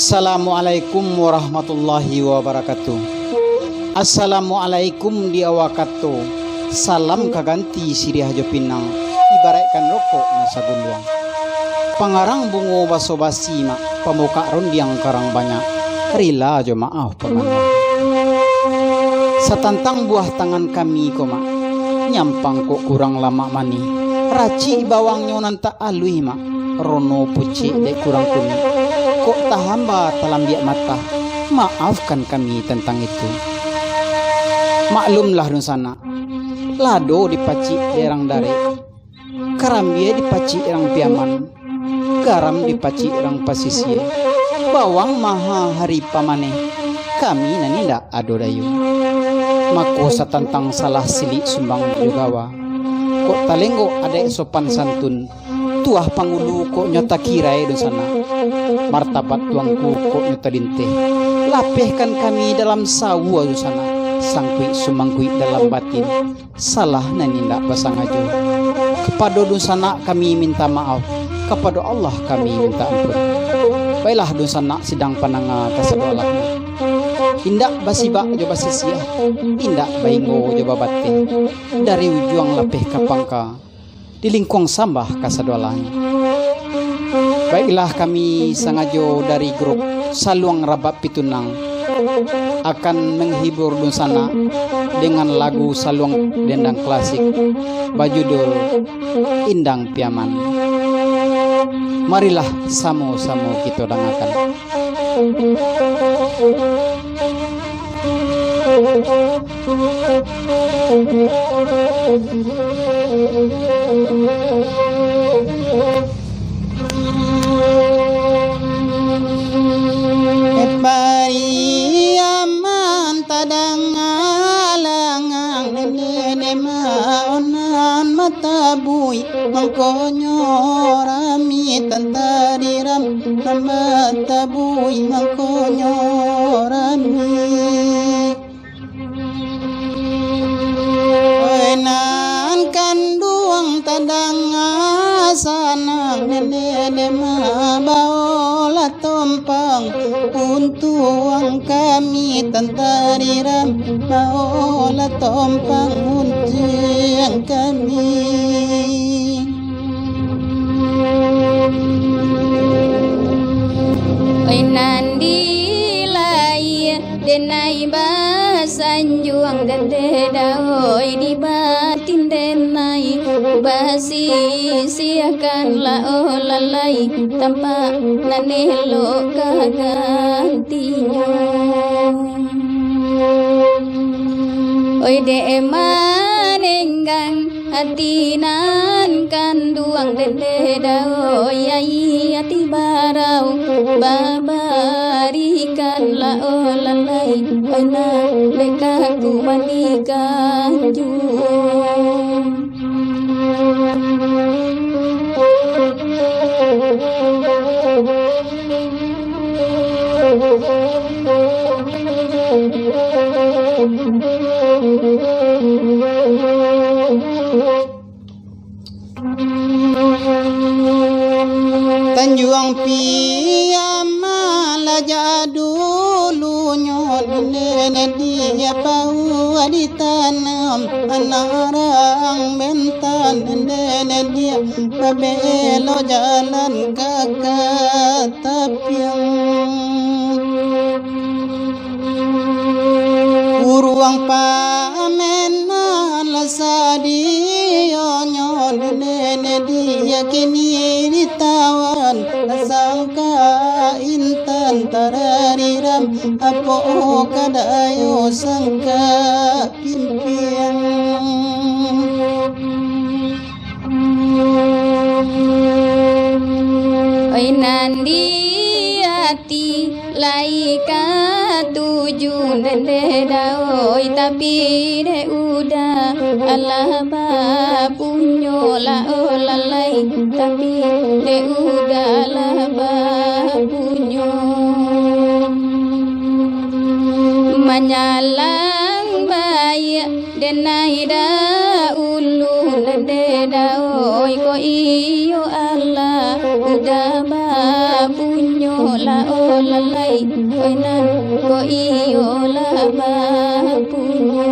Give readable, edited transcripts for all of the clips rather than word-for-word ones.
Assalamualaikum warahmatullahi wabarakatuh. Assalamualaikum diawakato. Salam kaganti siri hajo pinang. Ibaratkan rokok nasa guluang. Pangarang bungo baso basi mak. Pamuka rondiang karang banyak. Rila ajo maaf pemana. Satantang buah tangan kami ko mak. Nyampang kok kurang lama mani. Raci bawang nyonan tak alui mak. Rono pucik dek kurang kuning. Kok tak hamba talam biak mata. Maafkan kami tentang itu. Maklumlah dun sana. Lado dipacik derang dari. Karambia dipacik erang piaman. Garam dipacik erang pasisye. Bawang maha hari pamane. Kami naninda ado dayu. Mako satantang salah silik sumbang jugawa. Kok talenggo ada sopan santun. Tuah pangulu kok nyota kirai dun sana. Martabat tuangku kok nyota dinte. Lapehkan kami dalam sawu dun sana. Sangkui sumangkui dalam batin. Salah naninda pasangajo. Kepada dun sana kami minta maaf. Kepada Allah kami minta ampun. Baiklah dun sana sidang pananga kasadolahnya. Indak basibak joba sisia. Indak baingo joba batin. Dari ujuang lapeh kapangka. Di lingkung sambah kasadolahnya. Baiklah kami sangajo dari grup Saluang Rabak Pitunang akan menghibur dun sana dengan lagu saluang dendang klasik berjudul Indang Piaman. Marilah samo-samo kita dengarkan. Bari aman tadang alangang nene maonan matabui mangkonyo rami tantariram matabui mangkonyo rami nan kanduang tadang asanang nene mabaola tompang untuang kami tantariram maola tompang untuang kami. Oi nandi lai denai basanjuang gede daoi di batin denai basi siakan lalai tanpa nanelo kagantinya. Oi de manenggang hatinan kanduang dede daoi ai ati barau babarikan lalai ana lekaku manikan ju. Tanjuang piama laja dulu nyon nene dia bau ditanam anarang bentan nene dia babelo jalan kakak tapiang uruang pamenan lasadio nyon nene dia kini ditawan sangka intan tarariram apo kadayo sangka pimpian. Oi nandi ati laika tuju nende daoi tapi de udah Allah punyo la olalai tapi de udah Allah punyo manyalang bayi denai da ulu nende daoi ko iyo Allah udah punyo la olalai lalai oi nan ko iyo laba punyo.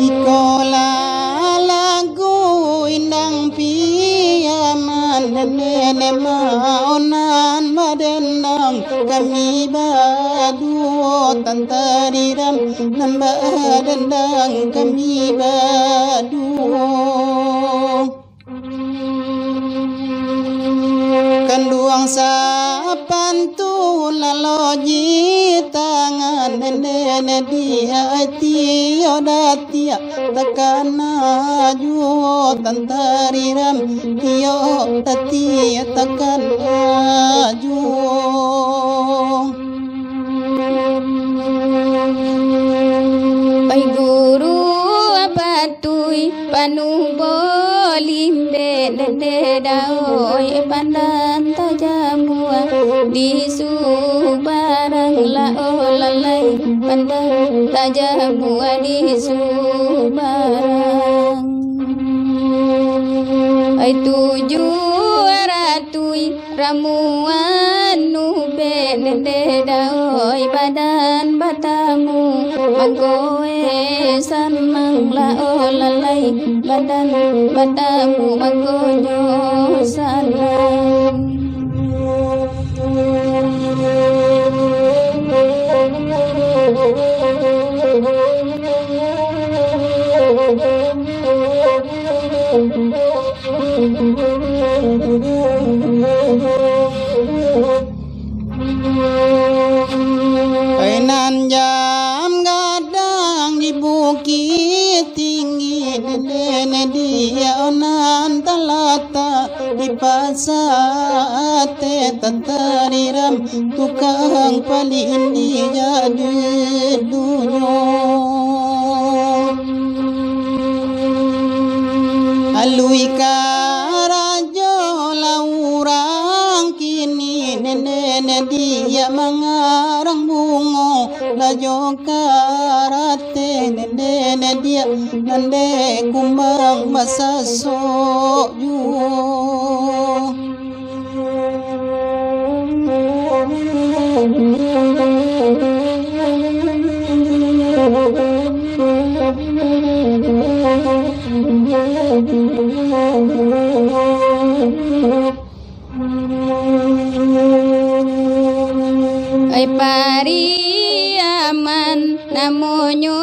Ikola lagu indang piaman nene maonan madendang kami badu tantariram nan badendang kami badu kanduang sapantu laloji tangan nene dia tio datia takana ju tantariram tio tatia takana ju Oi guru apatui panubolimbe dede daoi pandan tajamua di subarang la olalai pandan tajamua di subarang. Ai tuju ratui ramuan nube dede daoi badan batamu mangkoe sanang la olalai badan batamu mangkonyo sanang. Ainan jam gadang di bukit tinggi nene dia onan talata di pasate tantariram tukang palin di jadi dunyo alui karajo laurang kini nene dia mangarang bungo lajo karate nene dia nande kumbang masaso juo Ai pari aman namonyo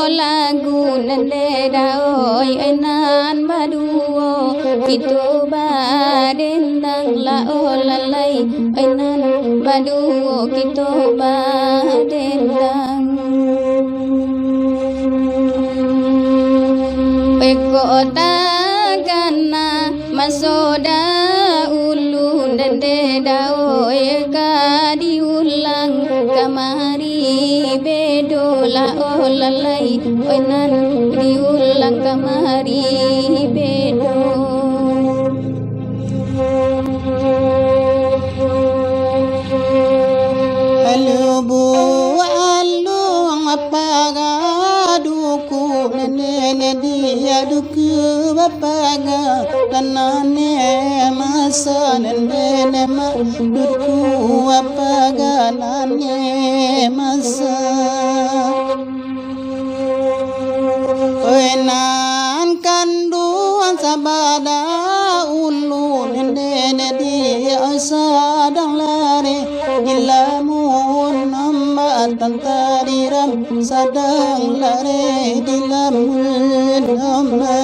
lagu nande daoi enan baduo itu badendang la olalai enan baduo itu badendang. Eko tagana masoda ulu nande daoi diulang kamari bedola olalai oinan diulang kamari bedo. alubu alung apagaduku nene dia duku bapaga tanane masa nene ma duku apaga nane masa oenan kanduan sabada ulu nene dia sadang lare ilamun namba tantariram sadang lare dilamun namba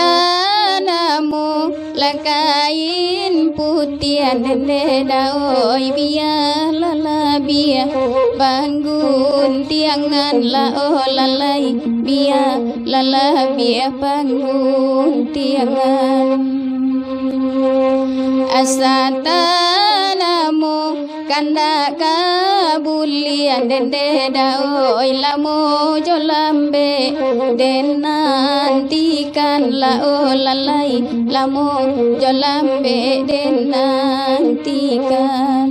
Asatanamu lakain putian dede daoi biar lala biar bangun tiangan la olalai biar lala biar bangun tiangan. Asatanamu kanda kabulia dende daoi lamu jolambe den nantikan lao lalai lamu jolambe den nantikan